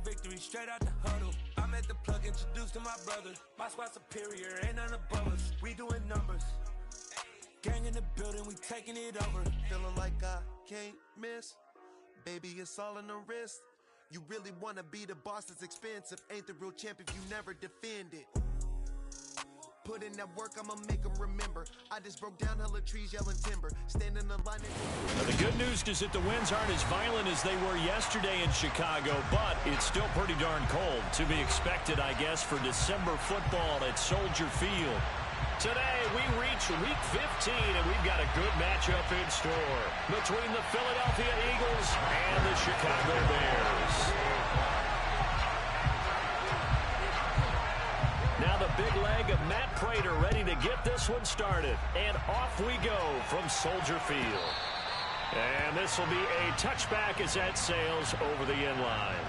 victory straight out the huddle. I'm at the plug, introduced to my brother. My squad superior, ain't none above us. We doing numbers. Gang in the building, we taking it over. Feeling like I can't miss. Baby, it's all in the wrist. You really wanna be the boss that's expensive. Ain't the real champ if you never defend it. Put in that work, I'ma make them remember. I just broke down hella trees, yelling timber. Stand in the line Now, the good news is that the winds aren't as violent as they were yesterday in Chicago, but it's still pretty darn cold. To be expected, I guess, for December football at Soldier Field. Today, we reach Week 15, and we've got a good matchup in store between the Philadelphia Eagles and the Chicago Bears. Now the big leg of Matt Prater ready to get this one started. And off we go from Soldier Field. And this will be a touchback as that sails over the end line.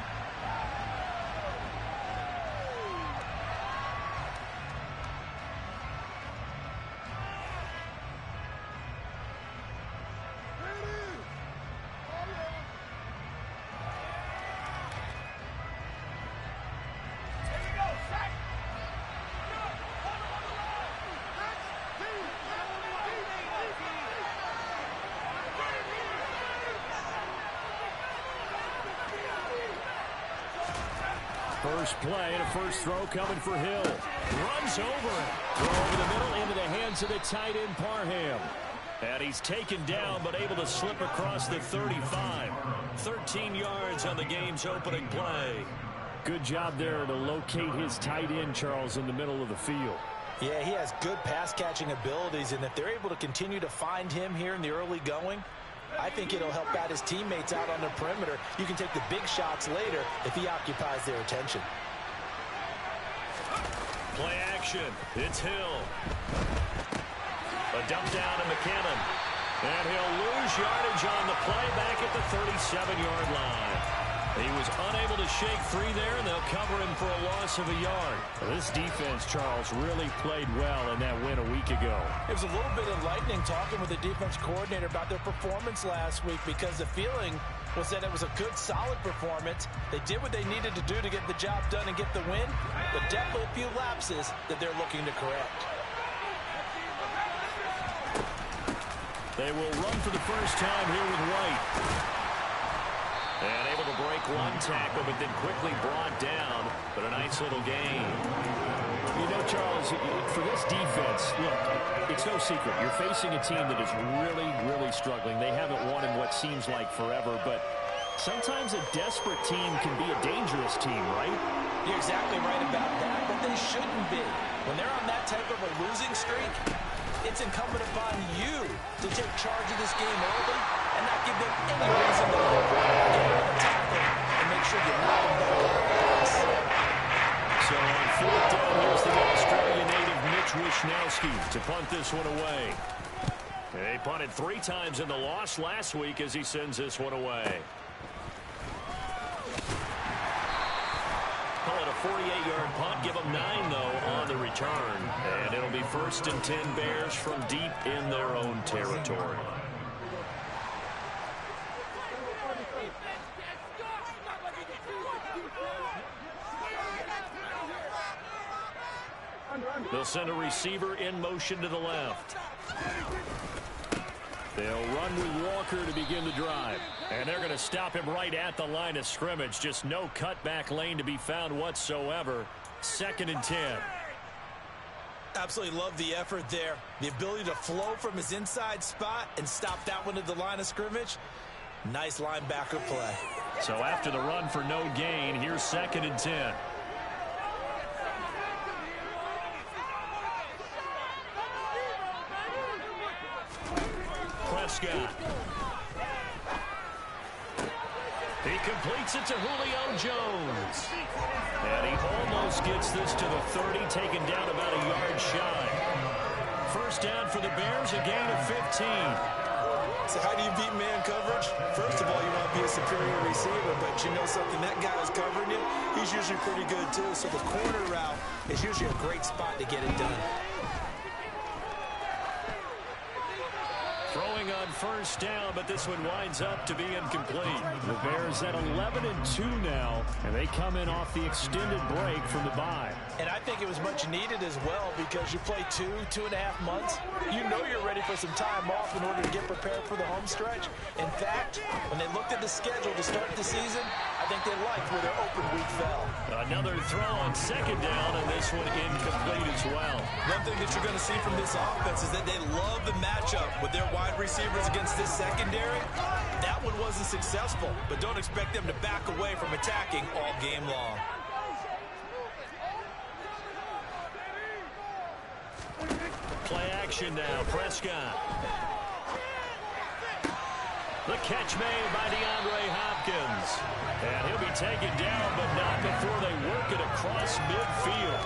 First play and a first throw coming for Hill. Runs over it. Throw over the middle into the hands of the tight end Parham. And he's taken down but able to slip across the 35. 13 yards on the game's opening play. Good job there to locate his tight end, Charles, in the middle of the field. Yeah, he has good pass-catching abilities, and if they're able to continue to find him here in the early going, I think it'll help out his teammates out on the perimeter. You can take the big shots later if he occupies their attention. Play action. It's Hill. A dump down to McKinnon. And he'll lose yardage on the play back at the 37-yard line. He was unable to shake free there, and they'll cover him for a loss of a yard. This defense, Charles, really played well in that win a week ago. It was a little bit enlightening talking with the defense coordinator about their performance last week, because the feeling was that it was a good, solid performance. They did what they needed to do to get the job done and get the win, but definitely a few lapses that they're looking to correct. They will run for the first time here with White. And able to break one tackle, but then quickly brought down. But a nice little gain. You know, Charles, for this defense, look, it's no secret. You're facing a team that is really, really struggling. They haven't won in what seems like forever, but sometimes a desperate team can be a dangerous team, right? You're exactly right about that, but they shouldn't be. When they're on that type of a losing streak, it's incumbent upon you to take charge of this game early and not give them any reason to tackle and make sure you knock them back. So on fourth down, here's the Australian native Mitch Wishnowski to punt this one away. He punted 3 times in the loss last week as he sends this one away. Call it a 48-yard punt. Give them 9, though, on the return. And it'll be 1st and 10 Bears from deep in their own territory. They'll send a receiver in motion to the left. They'll run with Walker to begin the drive. And they're going to stop him right at the line of scrimmage. Just no cutback lane to be found whatsoever. 2nd and 10. Absolutely love the effort there. The ability to flow from his inside spot and stop that one at the line of scrimmage. Nice linebacker play. So after the run for no gain, here's 2nd and 10. Prescott. He completes it to Julio Jones. And he almost gets this to the 30, taken down about a yard shy. First down for the Bears, a gain of 15. So how do you beat man coverage? First of all, you want to be a superior receiver, but you know something, that guy is covering you. He's usually pretty good too, so the corner route is usually a great spot to get it done. Throwing on first down, but this one winds up to be incomplete. The Bears at 11-2 now, and they come in off the extended break from the bye. And I think it was much needed as well because you play 2.5 months. You know you're ready for some time off in order to get prepared for the home stretch. In fact, when they looked at the schedule to start the season, I think they liked where their open week fell. Another throw on second down, and this one incomplete as well. One thing that you're going to see from this offense is that they love the matchup with their wide receivers against this secondary. That one wasn't successful, but don't expect them to back away from attacking all game long. Play action now, Prescott. The catch made by DeAndre Hopkins. And he'll be taken down, but not before they work it across midfield.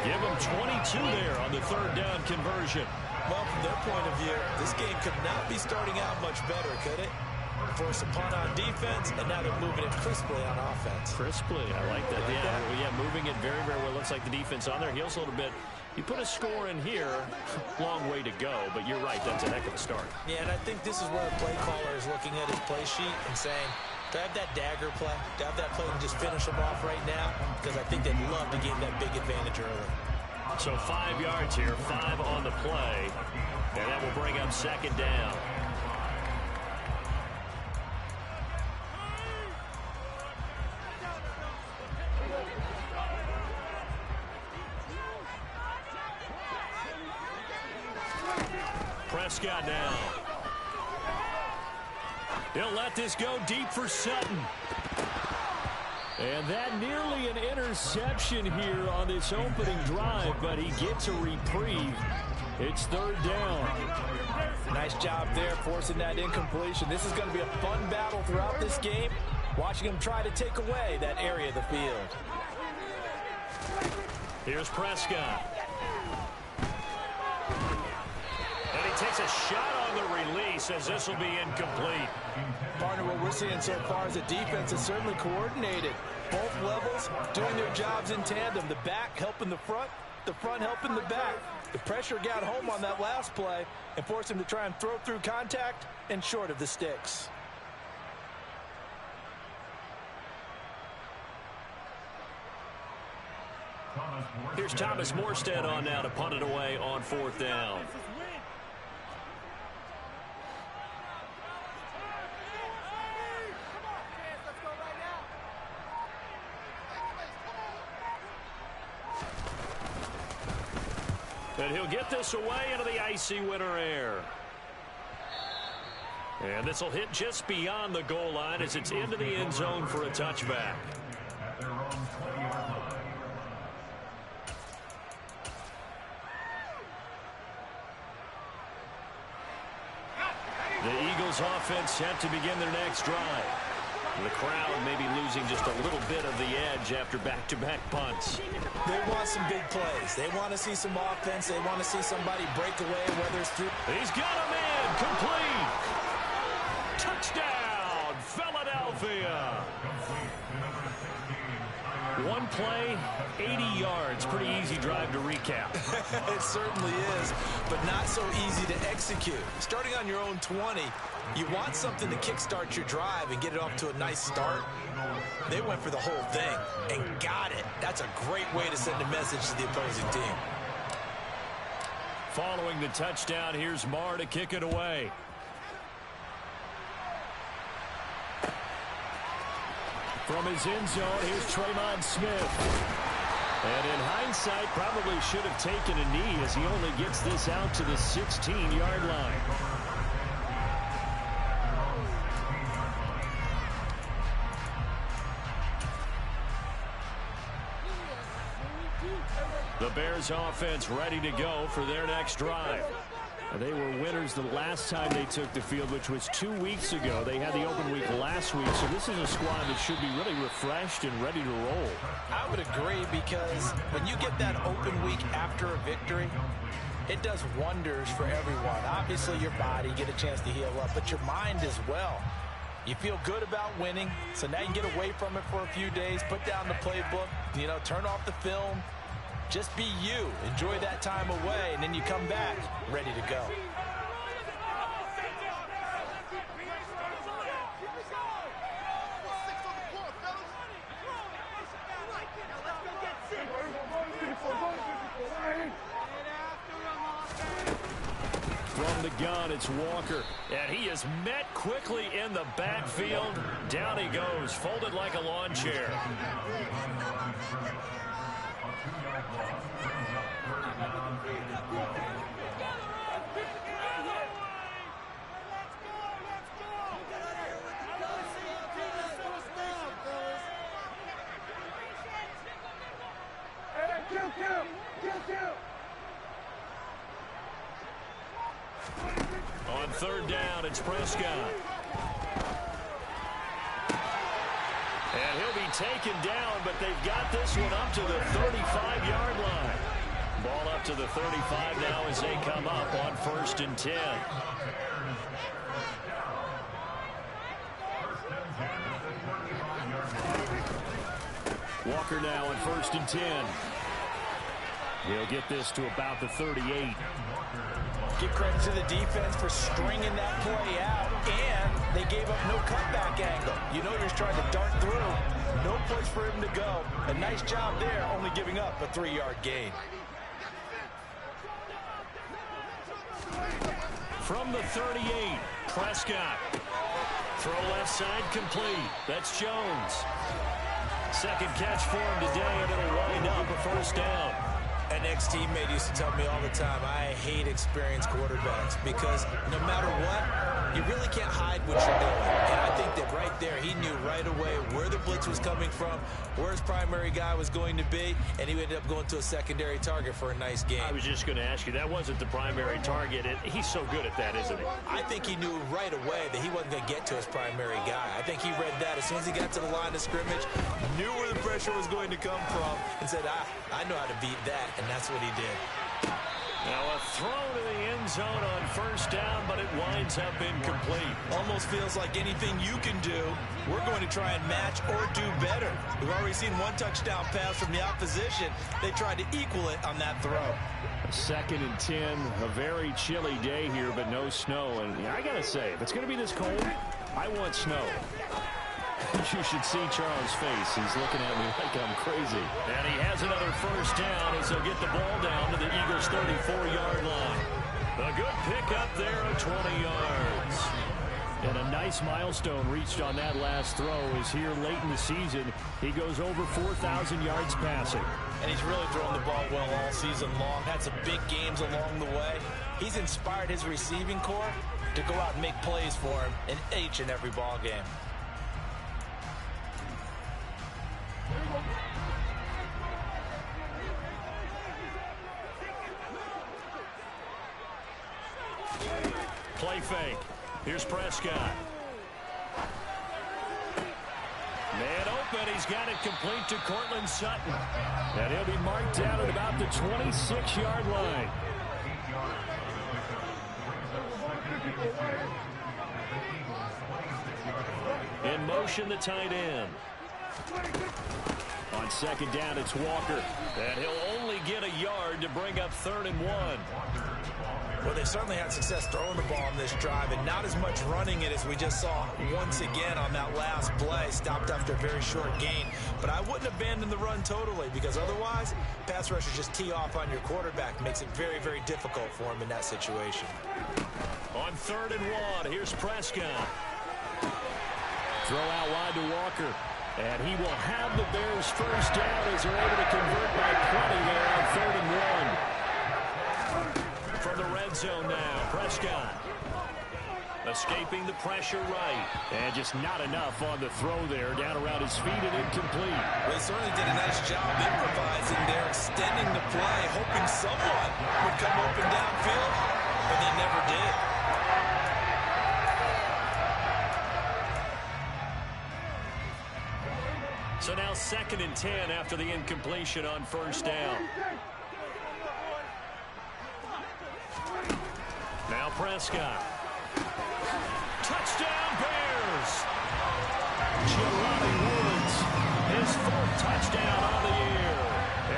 Give him 22 there on the third down conversion. Well, from their point of view, this game could not be starting out much better, could it? Force a punt on defense, and now they're moving it crisply on offense. Crisply, I like that. Yeah, moving it very, very well. Looks like the defense on their heels a little bit. You put a score in here, long way to go, but you're right, that's a heck of a start. Yeah, and I think this is where a play caller is looking at his play sheet and saying, do I have that dagger play? Do I have that play and just finish them off right now? Because I think they'd love to gain that big advantage early. So 5 yards here, 5 on the play, and that will bring up second down. Prescott now. He'll let this go deep for Sutton. And that nearly an interception here on this opening drive, but he gets a reprieve. It's third down. Nice job there forcing that incompletion. This is going to be a fun battle throughout this game, watching him try to take away that area of the field. Here's Prescott. And he takes a shot on the release as this will be incomplete. Partner, what we're seeing so far is the defense is certainly coordinated. Both levels doing their jobs in tandem. The back helping the front helping the back. The pressure got home on that last play and forced him to try and throw through contact and short of the sticks. Here's Thomas Morstead on now to punt it away on fourth down. And he'll get this away into the icy winter air. And this will hit just beyond the goal line as it's into the end zone for a touchback. The Eagles offense set to begin their next drive. The crowd maybe losing just a little bit of the edge after back-to-back punts. They want some big plays. They want to see some offense. They want to see somebody break away, whether it's through. He's got a man complete. Touchdown, Philadelphia. One play, 80 yards. Pretty easy drive to recap. It certainly is, but not so easy to execute. Starting on your own 20, you want something to kickstart your drive and get it off to a nice start. They went for the whole thing and got it. That's a great way to send a message to the opposing team. Following the touchdown, here's Marr to kick it away. From his end zone, here's Tremon Smith. And in hindsight, probably should have taken a knee as he only gets this out to the 16-yard line. The Bears offense ready to go for their next drive. They were winners the last time they took the field, which was 2 weeks ago. They had the open week last week, so this is a squad that should be really refreshed and ready to roll. I would agree, because when you get that open week after a victory, it does wonders for everyone. Obviously, your body, get a chance to heal up, but your mind as well. You feel good about winning, so now you can get away from it for a few days, put down the playbook, turn off the film. Just be you. Enjoy that time away, and then you come back ready to go. From the gun, it's Walker. And he is met quickly in the backfield. Down he goes, folded like a lawn chair. On third down, it's Prescott. And he'll be taken down, but they've got this one up to the 35-yard line. Ball up to the 35 now as they come up on 1st and 10. Walker now on 1st and 10. He'll get this to about the 38. Give credit to the defense for stringing that play out, and they gave up no cutback angle. You know you're trying to dart through. No place for him to go. A nice job there, only giving up a 3-yard gain. From the 38, Prescott. Throw left side complete. That's Jones. Second catch for him today, and it'll wind up a 1st down. An ex-teammate used to tell me all the time, I hate experienced quarterbacks because no matter what, you really can't hide what you're doing. And I think that right there, he knew right away where the blitz was coming from, where his primary guy was going to be, and he ended up going to a secondary target for a nice game. I was just going to ask you, that wasn't the primary target. He's so good at that, isn't he? I think he knew right away that he wasn't going to get to his primary guy. I think he read that as soon as he got to the line of scrimmage, knew where the pressure was going to come from, and said, I know how to beat that. And that's what he did. Now a throw to the end zone on 1st down, but it winds up incomplete. Almost feels like anything you can do, we're going to try and match or do better. We've already seen one touchdown pass from the opposition. They tried to equal it on that throw. 2nd and 10, a very chilly day here, but no snow. And I got to say, if it's going to be this cold, I want snow. You should see Charles' face. He's looking at me like I'm crazy. And he has another 1st down as they'll get the ball down to the Eagles' 34-yard line. A good pickup there of 20 yards. And a nice milestone reached on that last throw is here late in the season. He goes over 4,000 yards passing. And he's really thrown the ball well all season long. Had some big games along the way. He's inspired his receiving corps to go out and make plays for him in each and every ball game. Play fake. Here's Prescott. Man open. He's got it complete to Cortland Sutton. And he'll be marked down at about the 26-yard line. In motion, the tight end. On 2nd down, it's Walker. And he'll only get a yard to bring up 3rd and 1. Well, they certainly had success throwing the ball on this drive, and not as much running it as we just saw once again on that last play. Stopped after a very short gain. But I wouldn't abandon the run totally, because otherwise, pass rushers just tee off on your quarterback. Makes it very, very difficult for him in that situation. On 3rd and 1, here's Prescott. Throw out wide to Walker. And he will have the Bears' 1st down as they're able to convert by 20 there on 3rd and 1. From the red zone now, Prescott. Escaping the pressure right. And just not enough on the throw there. Down around his feet and incomplete. Well, they certainly did a nice job improvising there, extending the play, hoping someone would come open downfield, but they never did. So now 2nd and 10 after the incompletion on 1st down. Now Prescott. Touchdown Bears! Jelani Woods, his 4th touchdown on the year.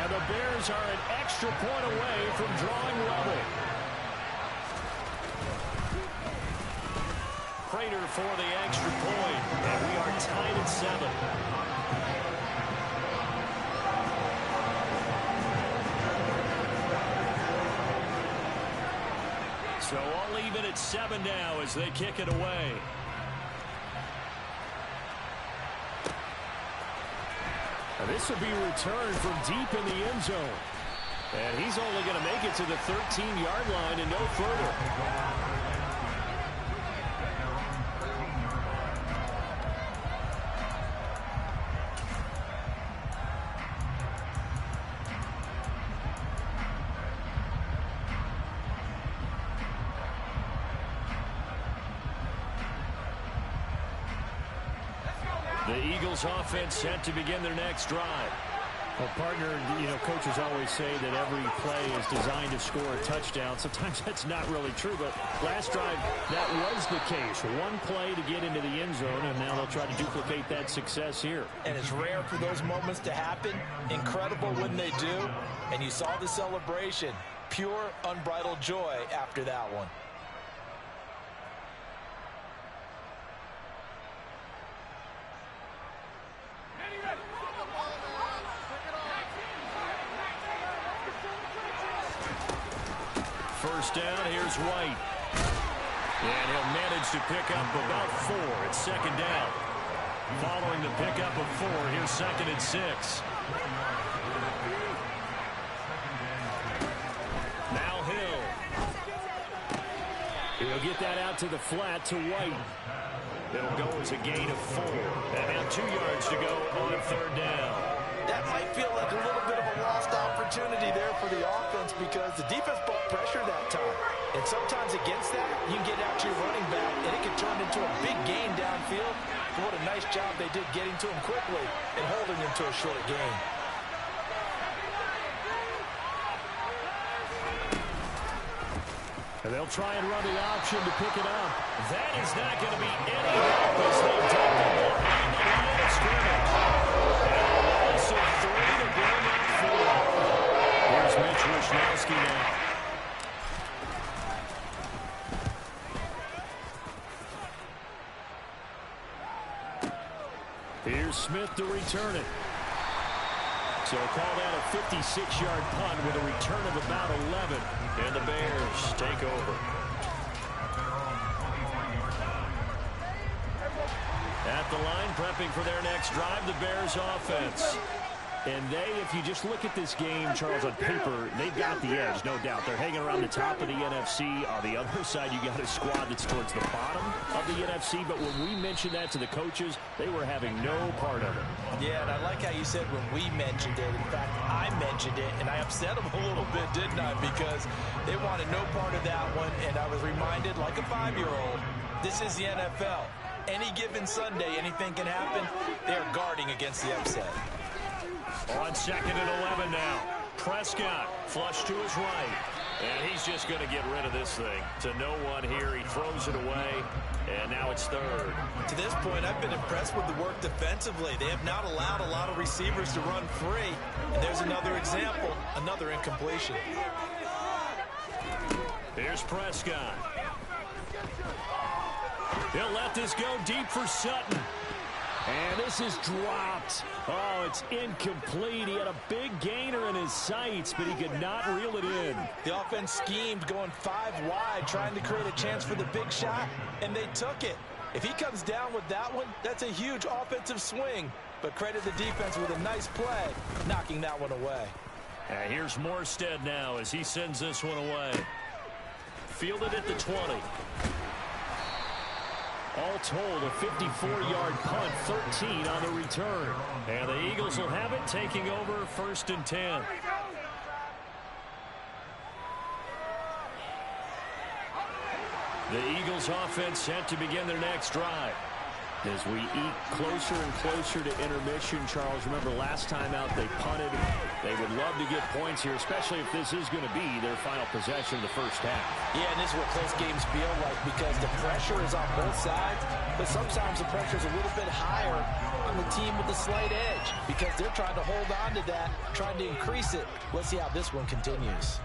And the Bears are an extra point away from drawing level. Prater for the extra point, and we are tied at 7. So all even at 7 now as they kick it away. And this will be returned from deep in the end zone. And he's only going to make it to the 13-yard line and no further. The Eagles offense set to begin their next drive. Well, partner, coaches always say that every play is designed to score a touchdown. Sometimes that's not really true, but last drive, that was the case. One play to get into the end zone, and now they'll try to duplicate that success here. And it's rare for those moments to happen. Incredible when they do. And you saw the celebration. Pure, unbridled joy after that one. First down, here's White. And he'll manage to pick up about 4. It's second down. Following the pickup of 4, here's 2nd and 6. Now Hill. He'll get that out to the flat to White. It'll go as a gain of 4. And now 2 yards to go on 3rd down. That might feel like a little bit of a lost opportunity there for the offense because the defense brought pressure that time. And sometimes against that, you can get out to your running back, and it can turn into a big gain downfield. But what a nice job they did getting to him quickly and holding him to a short gain. And they'll try and run the option to pick it up. That is not going to be any help as they dump it behind the line of scrimmage. And a loss of 3 to bring up 4. Here's Mitch Wishnowski now. Here's Smith to return it. So call that a 56-yard punt with a return of about 11. And the Bears take over. At the line, prepping for their next drive, the Bears offense. And if you just look at this game, Charles, on paper, they've got the edge, no doubt. They're hanging around the top of the NFC. On the other side, you got a squad that's towards the bottom of the NFC. But when we mentioned that to the coaches, they were having no part of it. Yeah, and I like how you said when we mentioned it. In fact, I mentioned it, and I upset them a little bit, didn't I? Because they wanted no part of that one, and I was reminded, like a 5-year-old, this is the NFL. Any given Sunday, anything can happen. They're guarding against the upset. On 2nd and 11 now. Prescott flush to his right. And he's just going to get rid of this thing. To no one here. He throws it away. And now it's 3rd. To this point, I've been impressed with the work defensively. They have not allowed a lot of receivers to run free. And there's another example. Another incompletion. Here's Prescott. He'll let this go deep for Sutton. And this is dropped. Oh, it's incomplete. He had a big gainer in his sights, but he could not reel it in. The offense schemed going 5 wide, trying to create a chance for the big shot, and they took it. If he comes down with that one, that's a huge offensive swing. But credit the defense with a nice play, knocking that one away. And here's Morstead now as he sends this one away. Fielded at the 20. All told, a 54-yard punt, 13 on the return. And the Eagles will have it, taking over 1st and 10. The Eagles offense set to begin their next drive. As we eat closer and closer to intermission, Charles, remember last time out they punted. They would love to get points here, especially if this is going to be their final possession of the first half. Yeah, and this is what close games feel like because the pressure is on both sides, but sometimes the pressure is a little bit higher on the team with the slight edge because they're trying to hold on to that, trying to increase it. Let's see how this one continues.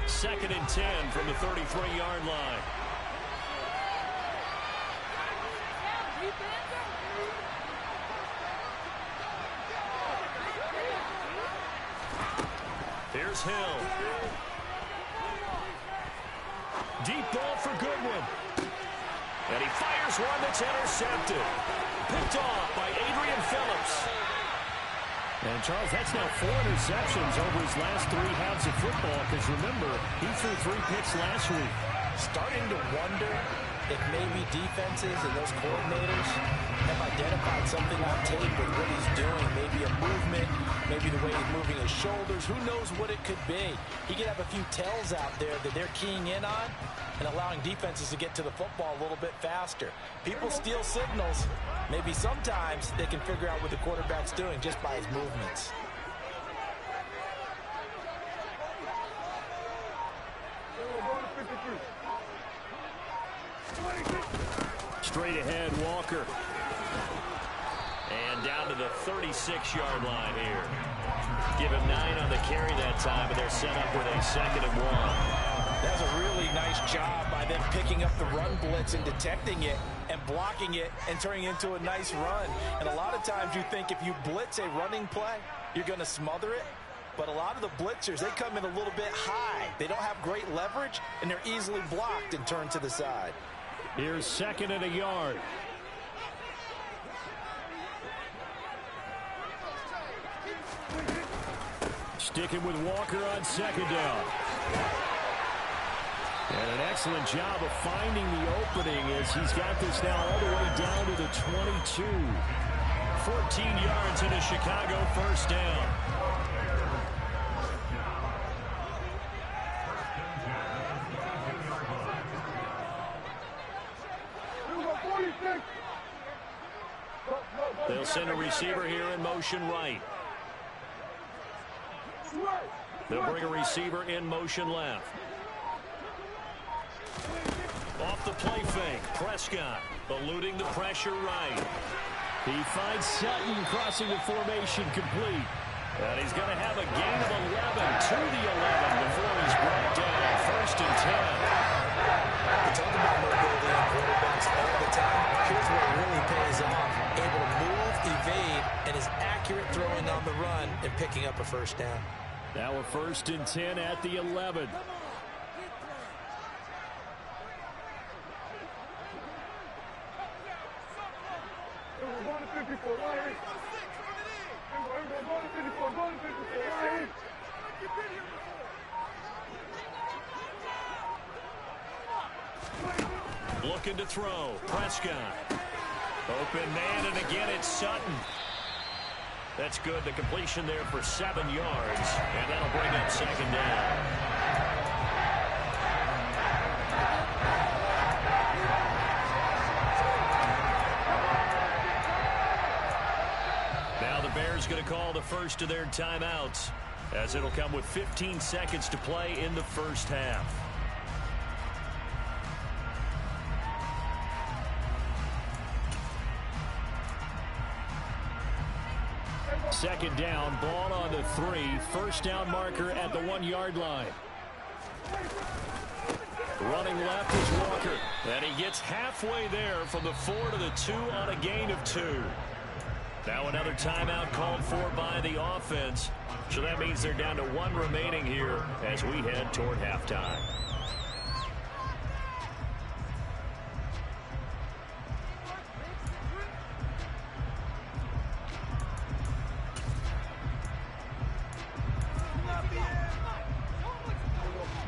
Second and 10 from the 33-yard line. Here's Hill. Deep ball for Goodwin. And he fires one that's intercepted. Picked off by Adrian Phillips. And, Charles, that's now 4 interceptions over his last 3 halves of football, because, remember, he threw 3 picks last week. Starting to wonder if maybe defenses and those coordinators have identified something on tape with what he's doing. Maybe a movement, maybe the way he's moving his shoulders. Who knows what it could be? He could have a few tells out there that they're keying in on and allowing defenses to get to the football a little bit faster. People steal signals. Maybe sometimes they can figure out what the quarterback's doing just by his movements. Straight ahead, Walker. And down to the 36-yard line here. Give him 9 on the carry that time, and they're set up with a 2nd and 1. That's a really nice job by them picking up the run blitz and detecting it and blocking it and turning it into a nice run. And a lot of times you think if you blitz a running play, you're going to smother it. But a lot of the blitzers, they come in a little bit high. They don't have great leverage, and they're easily blocked and turned to the side. Here's 2nd and a yard. Sticking with Walker on 2nd down. And an excellent job of finding the opening as he's got this now all the way down to the 22. 14 yards into Chicago, 1st down. They'll send a receiver here in motion right. They'll bring a receiver in motion left. Off the play fake, Prescott eluding the pressure right. He finds Sutton crossing the formation complete. And he's going to have a gain of 11 to the 11 before he's brought down. 1st and 10. We talk about mobility on quarterbacks all the time. Here's where it really pays off. Able to move, evade, and is accurate throwing on the run and picking up a 1st down. Now a 1st and 10 at the 11. Looking to throw. Prescott. Open man, and again it's Sutton. That's good. The completion there for 7 yards, and that'll bring up 2nd down. Now the Bears going to call the first of their timeouts, as it'll come with 15 seconds to play in the 1st half. Second down, ball on the 3. 1st down marker at the 1-yard line. Running left is Walker. And he gets halfway there from the 4 to the 2 on a gain of 2. Now another timeout called for by the offense. So that means they're down to 1 remaining here as we head toward halftime.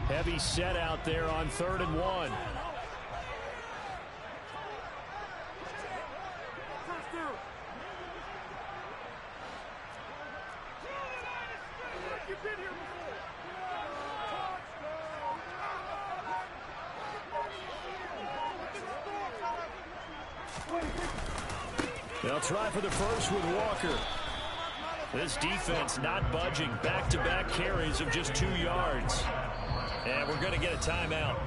Heavy set out there on 3rd and 1. They'll try for the first with Walker. This defense not budging. Back-to-back carries of just 2 yards. And we're going to get a timeout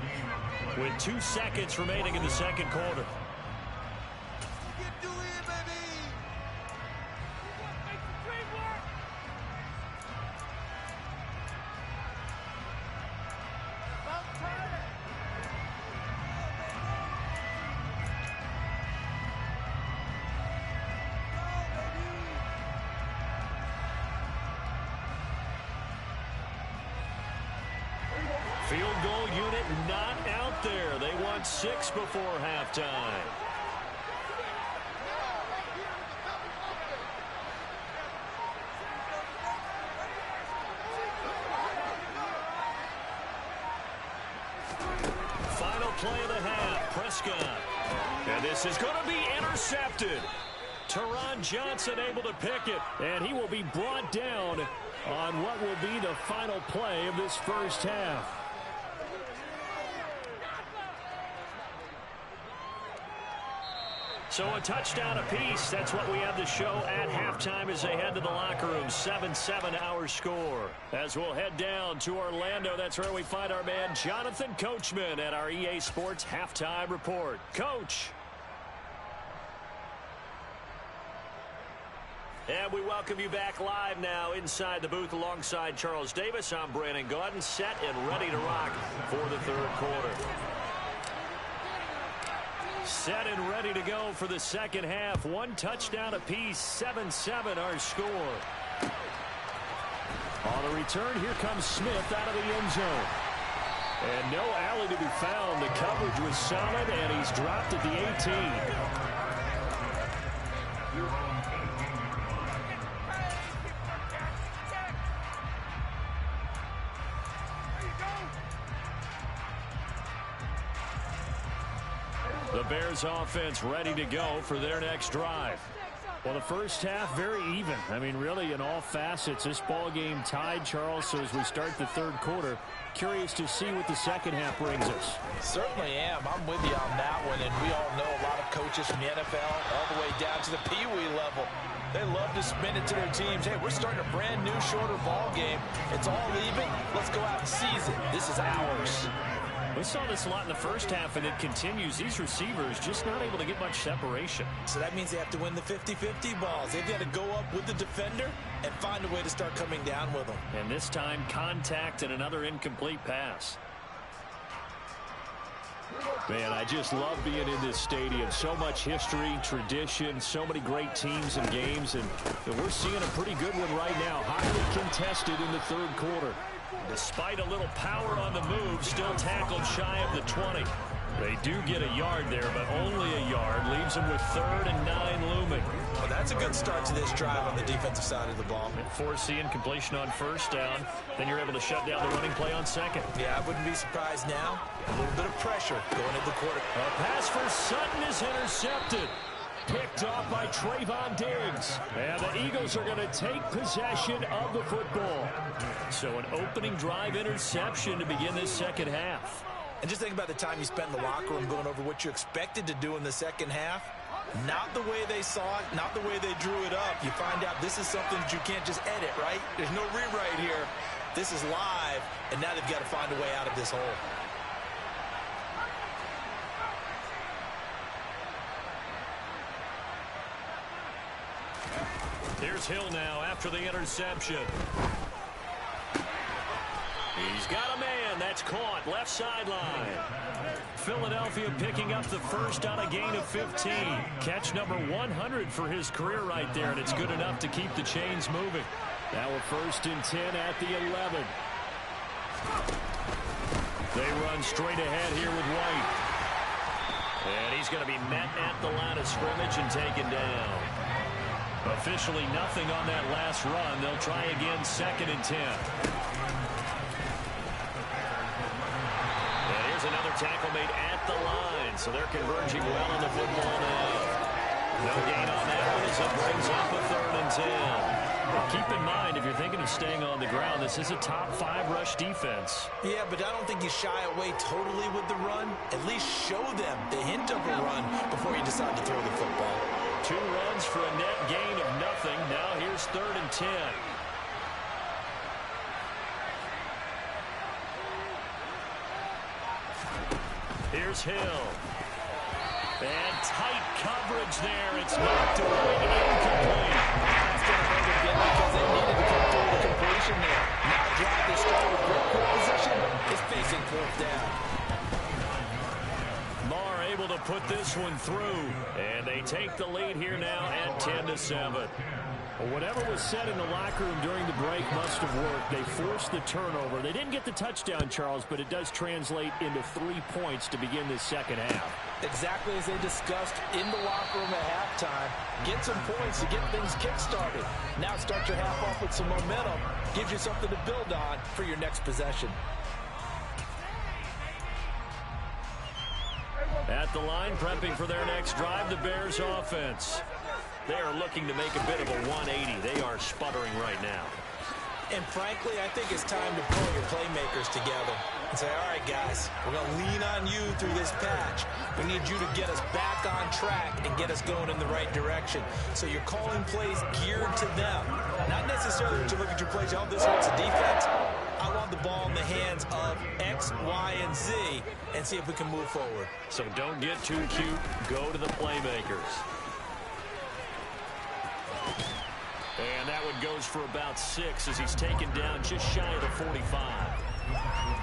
with 2 seconds remaining in the 2nd quarter. Field goal unit not out there. They want 6 before halftime. Final play of the half. Prescott. And this is going to be intercepted. Teron Johnson able to pick it. And he will be brought down on what will be the final play of this first half. So a touchdown apiece. That's what we have to show at halftime as they head to the locker room. 7-7 our score. As we'll head down to Orlando, that's where we find our man Jonathan Coachman at our EA Sports Halftime Report. Coach. And we welcome you back live now inside the booth alongside Charles Davis. I'm Brandon Gaudin, set and ready to rock for the third quarter. Set and ready to go for the second half. 1 touchdown apiece, 7-7 our score. On the return, here comes Smith out of the end zone. And no alley to be found. The coverage was solid, and he's dropped at the 18. The Bears offense ready to go for their next drive. Well, the first half very even. I mean, really in all facets. This ball game tied, Charles. So as we start the third quarter, curious to see what the second half brings us. Certainly am. I'm with you on that one. And we all know a lot of coaches from the NFL all the way down to the Pee-wee level. They love to spin it to their teams. Hey, we're starting a brand new, shorter ball game. It's all even. Let's go out and seize it. This is ours. We saw this a lot in the first half, and it continues. These receivers just not able to get much separation. So that means they have to win the 50-50 balls. They've got to go up with the defender and find a way to start coming down with them. And this time, contact and another incomplete pass. Man, I just love being in this stadium. So much history, tradition, so many great teams and games, and we're seeing a pretty good one right now. Highly contested in the third quarter. Despite a little power on the move, still tackled shy of the 20. They do get a yard there, but only a yard. Leaves them with 3rd and 9 looming. Well, that's a good start to this drive on the defensive side of the ball. Force the incompletion on first down. Then you're able to shut down the running play on second. Yeah, I wouldn't be surprised now. A little bit of pressure going into the quarter. A pass for Sutton is intercepted. Picked off by Trayvon Diggs. And the Eagles are going to take possession of the football. So an opening drive interception to begin this second half. And just think about the time you spent in the locker room going over what you expected to do in the second half. Not the way they saw it, not the way they drew it up. You find out this is something that you can't just edit, right? There's no rewrite here. This is live, and now they've got to find a way out of this hole. Here's Hill now after the interception. He's got a man. That's caught. Left sideline. Philadelphia picking up the first on a gain of 15. Catch number 100 for his career right there, and it's good enough to keep the chains moving. Now a 1st and 10 at the 11. They run straight ahead here with White. And he's going to be met at the line of scrimmage and taken down. Officially nothing on that last run. They'll try again 2nd and 10. And here's another tackle made at the line. So they're converging well on the football now. No gain on that one as it brings up a 3rd and 10. Well, keep in mind, if you're thinking of staying on the ground, this is a top 5 rush defense. Yeah, but I don't think you shy away totally with the run. At least show them the hint of a run before you decide to throw the football. 2 runs for a net gain of nothing. Now here's 3rd and 10. Here's Hill. And tight coverage there. It's knocked away, incomplete. That's going to hurt again because they needed to come through the completion there. Now drive they start with great field position is facing 4th down. Marr able to put this one through. And they take the lead here now at 10-7. Well, whatever was said in the locker room during the break must have worked. They forced the turnover. They didn't get the touchdown, Charles, but it does translate into 3 points to begin this second half. Exactly as they discussed in the locker room at halftime. Get some points to get things kick-started. Now start your half off with some momentum. Gives you something to build on for your next possession. At the line, prepping for their next drive, the Bears offense. They are looking to make a bit of a 180. They are sputtering right now. And frankly, I think it's time to pull your playmakers together and say, all right, guys, we're going to lean on you through this patch. We need you to get us back on track and get us going in the right direction. So you're calling plays geared to them. Not necessarily to look at your plays, oh, this hurts the defense. I want the ball in the hands of X, Y, and Z and see if we can move forward. So don't get too cute. Go to the playmakers. And that one goes for about 6 as he's taken down just shy of the 45.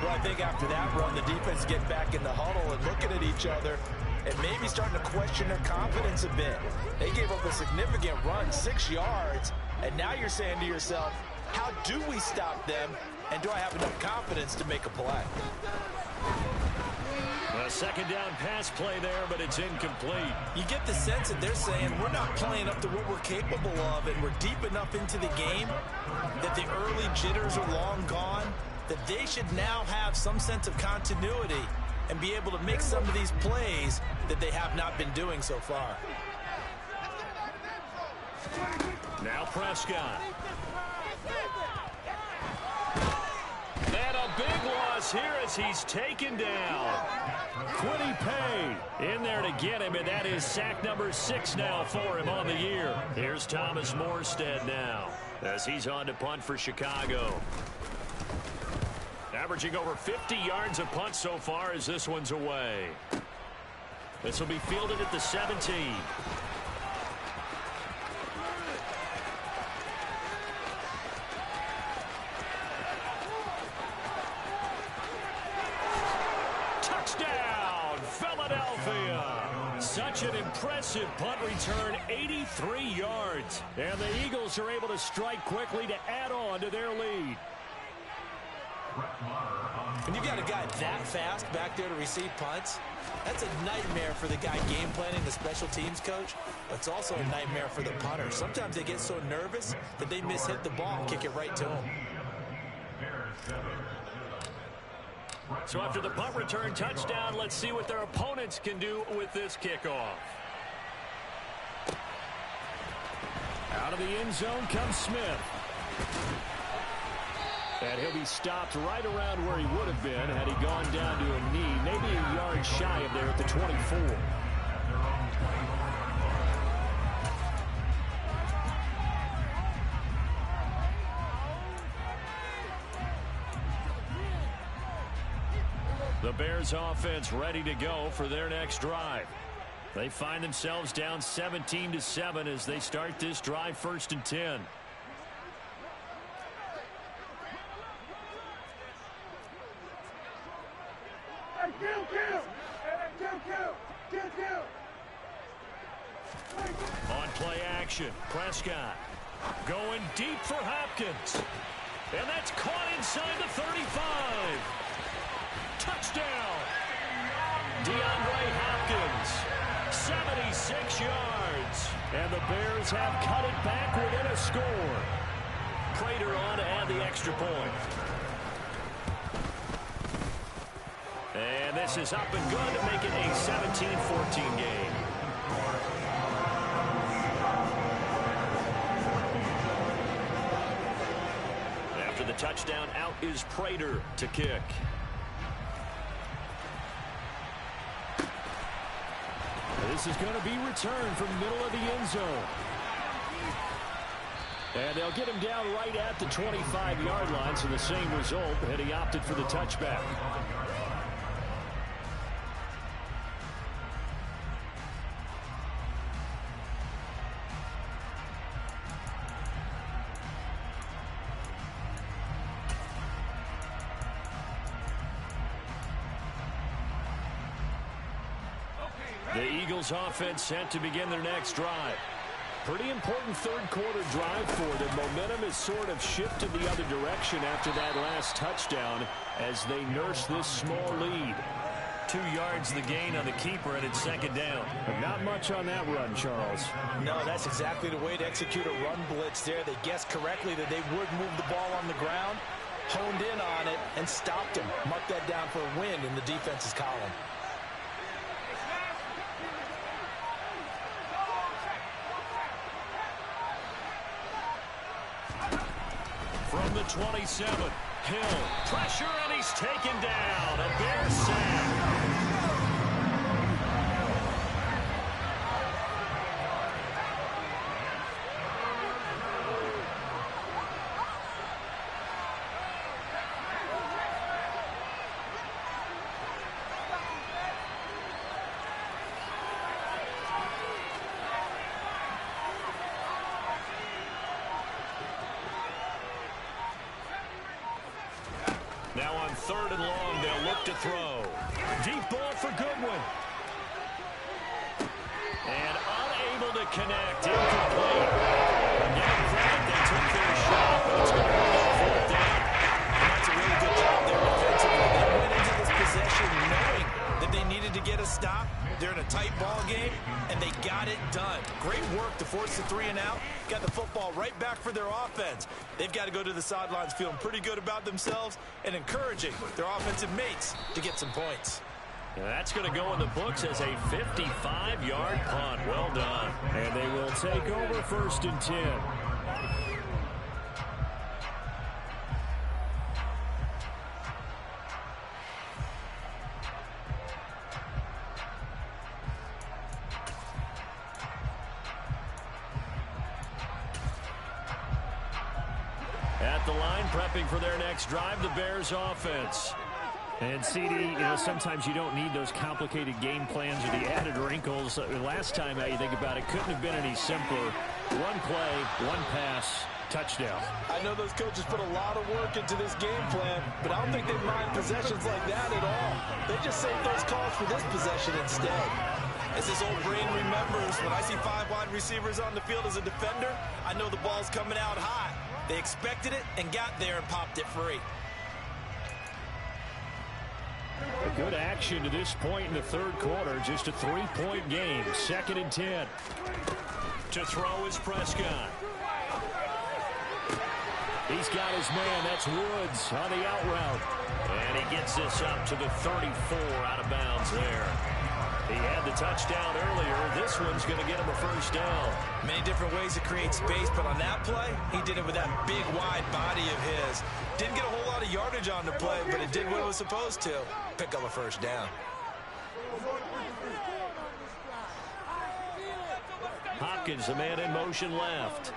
Well, I think after that run, the defense get back in the huddle and looking at each other and maybe starting to question their confidence a bit. They gave up a significant run, 6 yards, and now you're saying to yourself, how do we stop them, and do I have enough confidence to make a play? A second down pass play there, but it's incomplete. You get the sense that they're saying we're not playing up to what we're capable of, and we're deep enough into the game that the early jitters are long gone, that they should now have some sense of continuity and be able to make some of these plays that they have not been doing so far. Now Prescott. And a big loss here as he's taken down. Quiddy Pay in there to get him, and that is sack number 6 now for him on the year. Here's Thomas Morstead now as he's on to punt for Chicago. Averaging over 50 yards a punt so far as this one's away. This will be fielded at the 17. Touchdown, Philadelphia! Such an impressive punt return, 83 yards. And the Eagles are able to strike quickly to add on to their lead. When you've got a guy that fast back there to receive punts, that's a nightmare for the guy game planning, the special teams coach. But it's also a nightmare for the punter. Sometimes they get so nervous that they mishit the ball and kick it right to him. So after the punt return touchdown, let's see what their opponents can do with this kickoff. Out of the end zone comes Smith. And he'll be stopped right around where he would have been had he gone down to a knee, maybe a yard shy of there at the 24. The Bears offense ready to go for their next drive. They find themselves down 17-7 as they start this drive 1st and 10. On play action, Prescott going deep for Hopkins. And that's caught inside the 35. Touchdown! DeAndre Hopkins, 76 yards. And the Bears have cut it back within a score. Prater on to add the extra point. And this is up and good to make it a 17-14 game. After the touchdown, out is Prater to kick. This is going to be returned from the middle of the end zone. And they'll get him down right at the 25-yard line, so the same result, and he opted for the touchback. The Eagles offense set to begin their next drive. Pretty important third-quarter drive for them. Momentum has sort of shifted the other direction after that last touchdown as they nurse this small lead. 2 yards the gain on the keeper, and it's second down. But not much on that run, Charles. No, that's exactly the way to execute a run blitz there. They guessed correctly that they would move the ball on the ground, honed in on it, and stopped him. Mark that down for a win in the defense's column. From the 27, Hill, pressure, and he's taken down. A Bears sack. Now on 3rd and long, they'll look to throw. Deep ball for Goodwin. And unable to connect. Incomplete. Give them credit. They took their shot, but it's going to be on 4th down. And that's a really good job there defensively. They went into this possession knowing that they needed to get a stop. They're in a tight ball game, and they got it done. Great work to force the 3 and out. Got the football right back for their offense. They've got to go to the sidelines feeling pretty good about themselves and encouraging their offensive mates to get some points. And that's going to go in the books as a 55-yard punt. Well done. And they will take over 1st and 10. At the line, prepping for their next drive, the Bears offense. And CD, sometimes you don't need those complicated game plans or the added wrinkles. Last time out, you think about it, couldn't have been any simpler. One play, one pass, touchdown. I know those coaches put a lot of work into this game plan, but I don't think they mind possessions like that at all. They just save those calls for this possession instead. As this old brain remembers, when I see 5 wide receivers on the field as a defender, I know the ball's coming out high. They expected it and got there and popped it free. A good action to this point in the 3rd quarter. Just a 3-point game. 2nd and 10. To throw is Prescott. He's got his man. That's Woods on the out route. And he gets this up to the 34 out of bounds there. He had the touchdown earlier. This one's going to get him a 1st down. Many different ways to create space, but on that play, he did it with that big, wide body of his. Didn't get a whole lot of yardage on the play, but it did what it was supposed to. Pick up a 1st down. Hopkins, the man in motion left.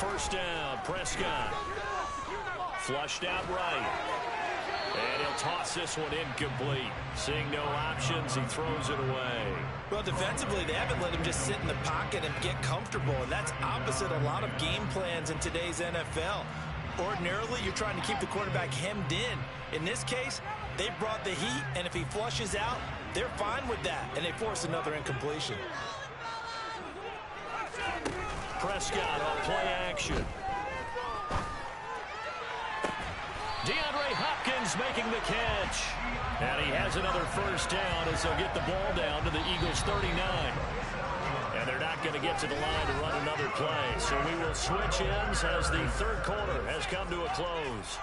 1st down, Prescott. Flushed out right. And he'll toss this one incomplete. Seeing no options, he throws it away. Well, defensively, they haven't let him just sit in the pocket and get comfortable, and that's opposite a lot of game plans in today's NFL. Ordinarily, you're trying to keep the quarterback hemmed in. In this case, they brought the heat, and if he flushes out, they're fine with that, and they force another incompletion. Prescott on play action. DeAndre Hopkins making the catch. And he has another 1st down as they'll get the ball down to the Eagles' 39. And they're not going to get to the line to run another play. So we will switch ends as the 3rd quarter has come to a close.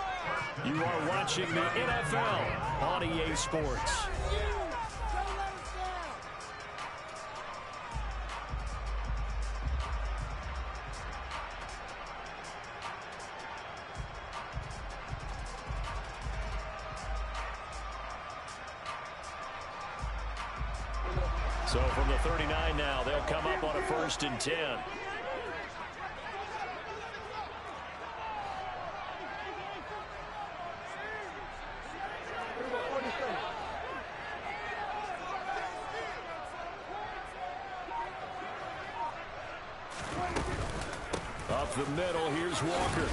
You are watching the NFL on EA Sports. So from the 39 now, they'll come up on a 1st and 10. Up the middle, here's Walker.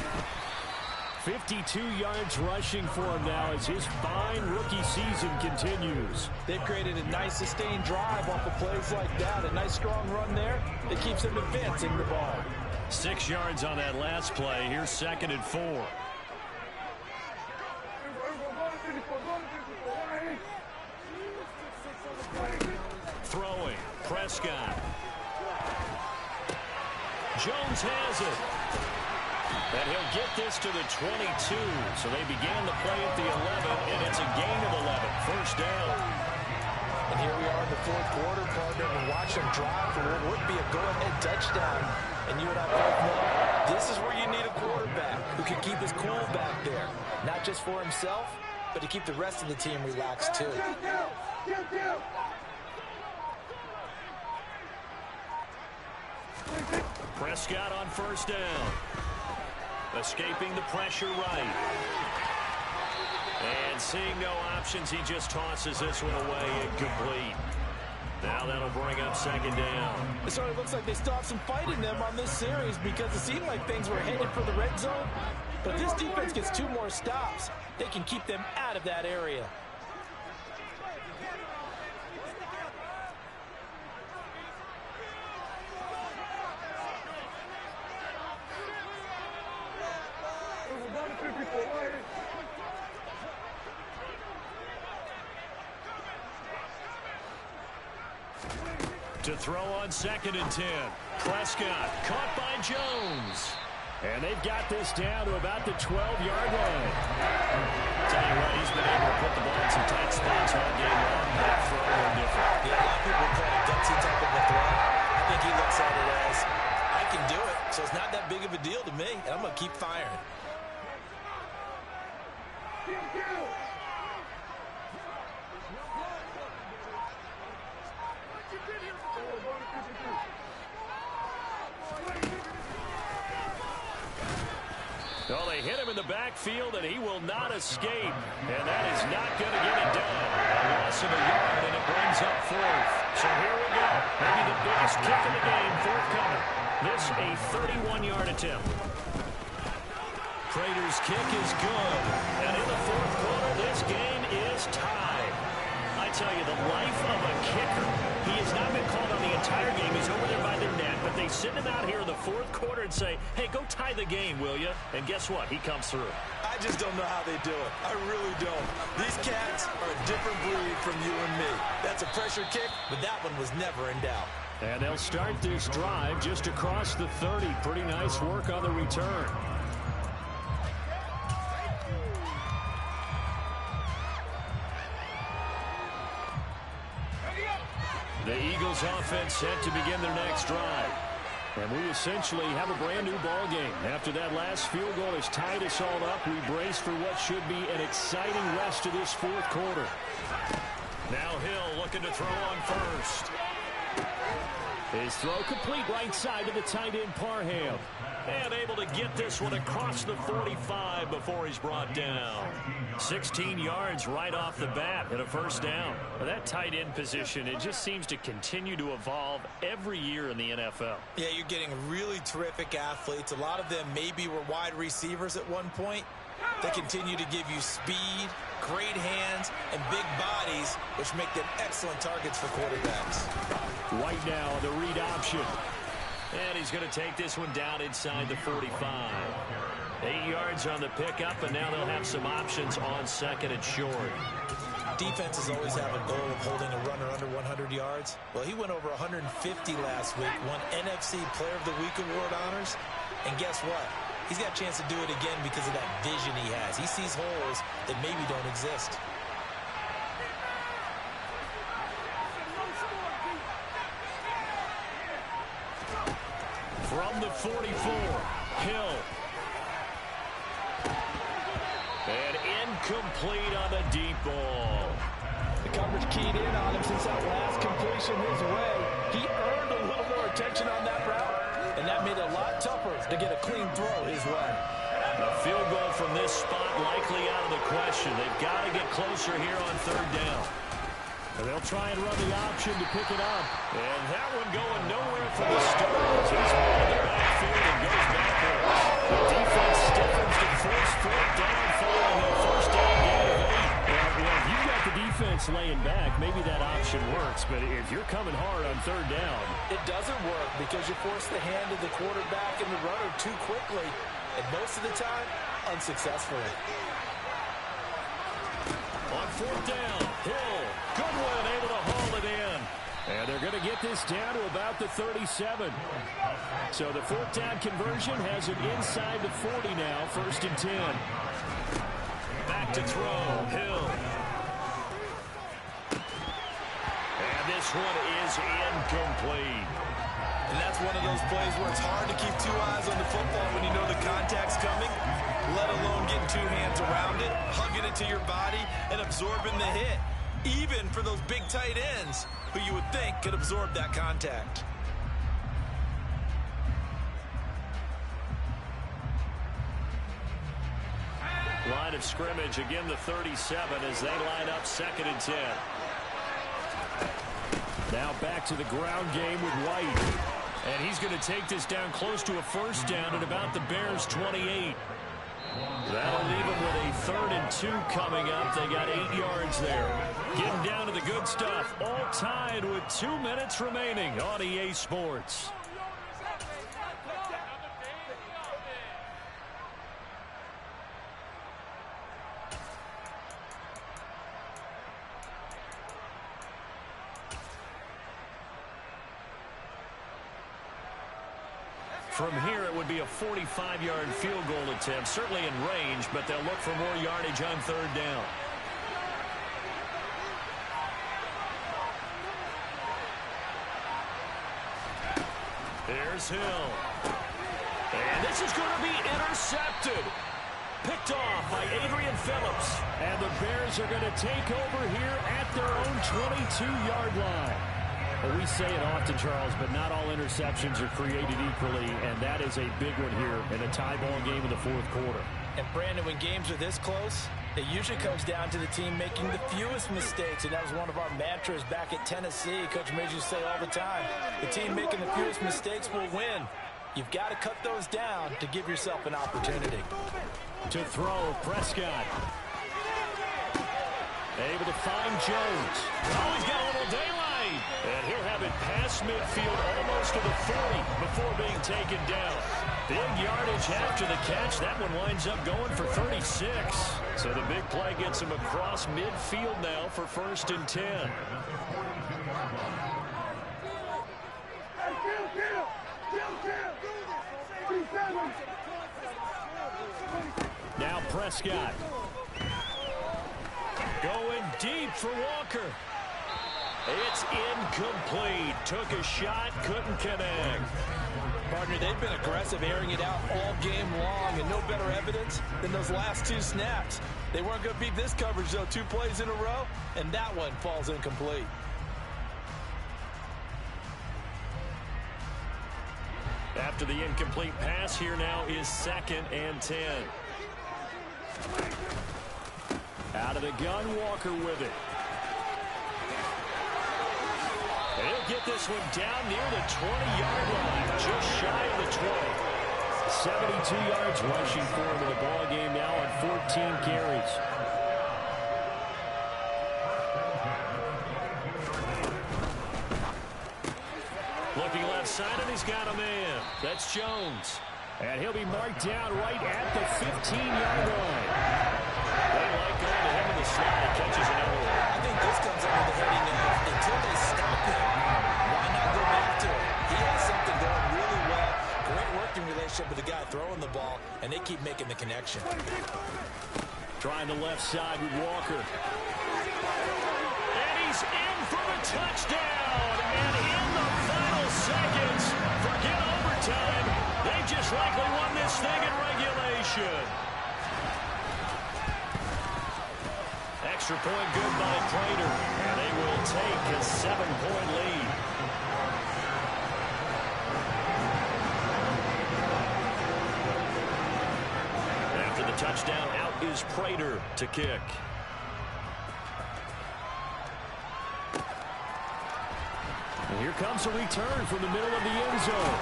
52 yards rushing for him now as his fine rookie season continues. They've created a nice sustained drive off of plays like that. A nice strong run there that keeps them advancing the ball. 6 yards on that last play. Here's 2nd and 4. Throwing. Prescott. Jones has it. And he'll get this to the 22. So they began the play at the 11, and it's a gain of 11. First down. And here we are in the fourth quarter, partner, and watch them drive for what would be a go-ahead touchdown. And you and I both know this is where you need a quarterback who can keep his cool back there. Not just for himself, but to keep the rest of the team relaxed too. Prescott on first down. Escaping the pressure right. And seeing no options, he just tosses this one away incomplete. Now that'll bring up 2nd down. It sort of looks like they still have some fight in them on this series because it seemed like things were headed for the red zone. But if this defense gets 2 more stops, they can keep them out of that area. To throw on 2nd and 10. Prescott caught by Jones. And they've got this down to about the 12-yard line. Tell you what, he's been able to put the ball in some tight spots all game long. That throw no different. Yeah, a lot of people call it a gutsy type of a throw. I think he looks at it as, I can do it, so it's not that big of a deal to me, and I'm going to keep firing. Oh, they hit him in the backfield, and he will not escape. And that is not going to get it done. A loss of a yard, and it brings up 4th. So here we go. Maybe the biggest kick of the game forthcoming. This a 31-yard attempt. Prater's kick is good. And in the 4th quarter, this game is tied. I tell you, the life of a kicker. He has not been called on the entire game. He's over there by the net, but they send him out here in the 4th quarter and say, hey, go tie the game, will you? And guess what? He comes through. I just don't know how they do it. I really don't. These cats are a different breed from you and me. That's a pressure kick, but that one was never in doubt. And they'll start this drive just across the 30. Pretty nice work on the return. The Eagles offense set to begin their next drive. And we essentially have a brand new ball game. After that last field goal has tied us all up, we brace for what should be an exciting rest of this 4th quarter. Now Hill looking to throw on first. His throw complete right side to the tight end Parham. And able to get this one across the 45 before he's brought down. 16 yards right off the bat and a first down. Well, that tight end position, it just seems to continue to evolve every year in the NFL. Yeah, you're getting really terrific athletes. A lot of them maybe were wide receivers at one point. They continue to give you speed, great hands, and big bodies, which make them excellent targets for quarterbacks. White now on the read option. And he's going to take this one down inside the 45. 8 yards on the pickup, and now they'll have some options on 2nd and short. Defenses always have a goal of holding a runner under 100 yards. Well, he went over 150 last week, won NFC Player of the Week award honors. And guess what? He's got a chance to do it again because of that vision he has. He sees holes that maybe don't exist. From the 44, Hill. And incomplete on the deep ball. The coverage keyed in on him since that last completion his way. He earned a little more attention on that route, and that made it a lot tougher to get a clean throw his way. A field goal from this spot likely out of the question. They've got to get closer here on 3rd down. And they'll try and run the option to pick it up. And that one going nowhere from the start. He's in the backfield and goes backwards. The defense stiffens to force fourth down following a first down gain of 8. Well, if you've got the defense laying back, maybe that option works. But if you're coming hard on third down, it doesn't work because you force the hand of the quarterback and the runner too quickly, and most of the time, unsuccessfully. On fourth down, Hill, Goodwin able to haul it in. And they're going to get this down to about the 37. So the fourth down conversion has it inside the 40 now, 1st and 10. Back to throw, Hill. And this one is incomplete. And that's one of those plays where it's hard to keep two eyes on the football when you know the contact's coming, let alone getting two hands around it, hugging it to your body, and absorbing the hit. Even for those big tight ends who you would think could absorb that contact. Line of scrimmage, again the 37 as they line up 2nd and 10. Now back to the ground game with White. And he's going to take this down close to a first down at about the Bears' 28. That'll leave them with a 3rd and 2 coming up. They got 8 yards there. Getting down to the good stuff. All tied with 2 minutes remaining on EA Sports. From here, it would be a 45-yard field goal attempt, certainly in range, but they'll look for more yardage on 3rd down. Here's Hill. And this is going to be intercepted. Picked off by Adrian Phillips. And the Bears are going to take over here at their own 22-yard line. Well, we say it often, Charles, but not all interceptions are created equally, and that is a big one here in a tie ball game in the 4th quarter. And, Brandon, when games are this close, it usually comes down to the team making the fewest mistakes, and that was one of our mantras back at Tennessee. Coach Mays used to say all the time, the team making the fewest mistakes will win. You've got to cut those down to give yourself an opportunity. To throw, Prescott. Able to find Jones. Oh, he's got a little daylight. And he'll have it past midfield almost to the 40 before being taken down. Big yardage after the catch. That one winds up going for 36. So the big play gets him across midfield now for 1st and 10. Now Prescott. Going deep for Walker. It's incomplete. Took a shot, couldn't connect. Partner, they've been aggressive, airing it out all game long, and no better evidence than those last 2 snaps. They weren't going to beat this coverage, though, 2 plays in a row, and that one falls incomplete. After the incomplete pass, here now is 2nd and 10. Out of the gun, Walker with it. He'll get this one down near the 20-yard line, just shy of the 20. 72 yards rushing for him in the ball game now on 14 carries. Looking left side, and he's got a man. That's Jones. And he'll be marked down right at the 15-yard line. They like going to him in the slot. He catches another one. I think this comes under the heading of until they stop him, why not go back to him? He has something going really well. Great working relationship with the guy throwing the ball, and they keep making the connection. Trying the left side with Walker. And he's in for the touchdown. And in the final seconds, forget overtime. They just likely won this thing in regulation. Extra point good by Prater. And they will take a 7-point lead. After the touchdown, out is Prater to kick. And here comes a return from the middle of the end zone.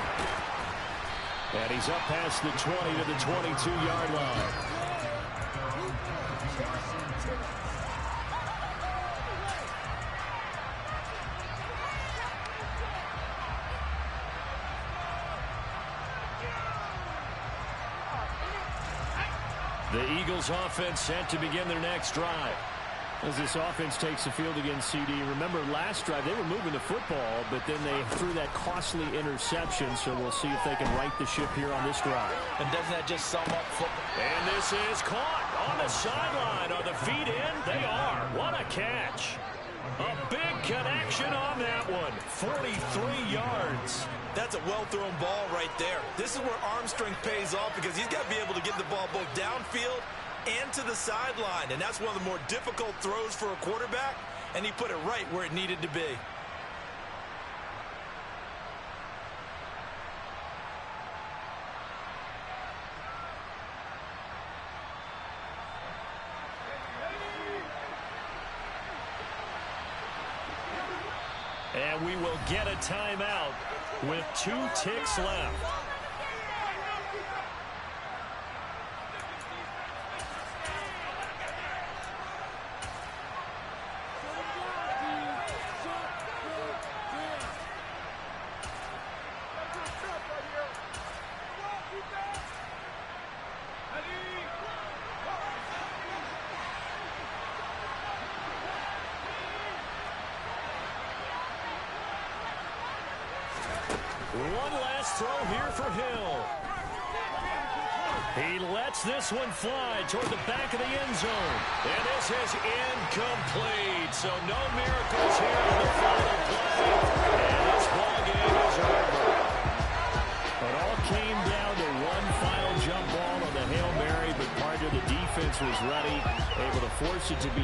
And he's up past the 20 to the 22-yard line. The Eagles offense set to begin their next drive. As this offense takes the field against CD, remember last drive they were moving the football, but then they threw that costly interception, so we'll see if they can right the ship here on this drive. And doesn't that just sum up football? And this is caught on the sideline. Are the feet in? They are. What a catch. A big connection on that one. 43 yards. That's a well-thrown ball right there. This is where arm strength pays off because he's got to be able to get the ball both downfield and to the sideline. And that's one of the more difficult throws for a quarterback, and he put it right where it needed to be. And we will get a timeout with 2 ticks left. One last throw here for Hill. He lets this one fly toward the back of the end zone. And this is incomplete. So no miracles here on the final play. And this ball game is over. It all came down to one final jump ball on the Hail Mary, but part of the defense was ready, able to force it to be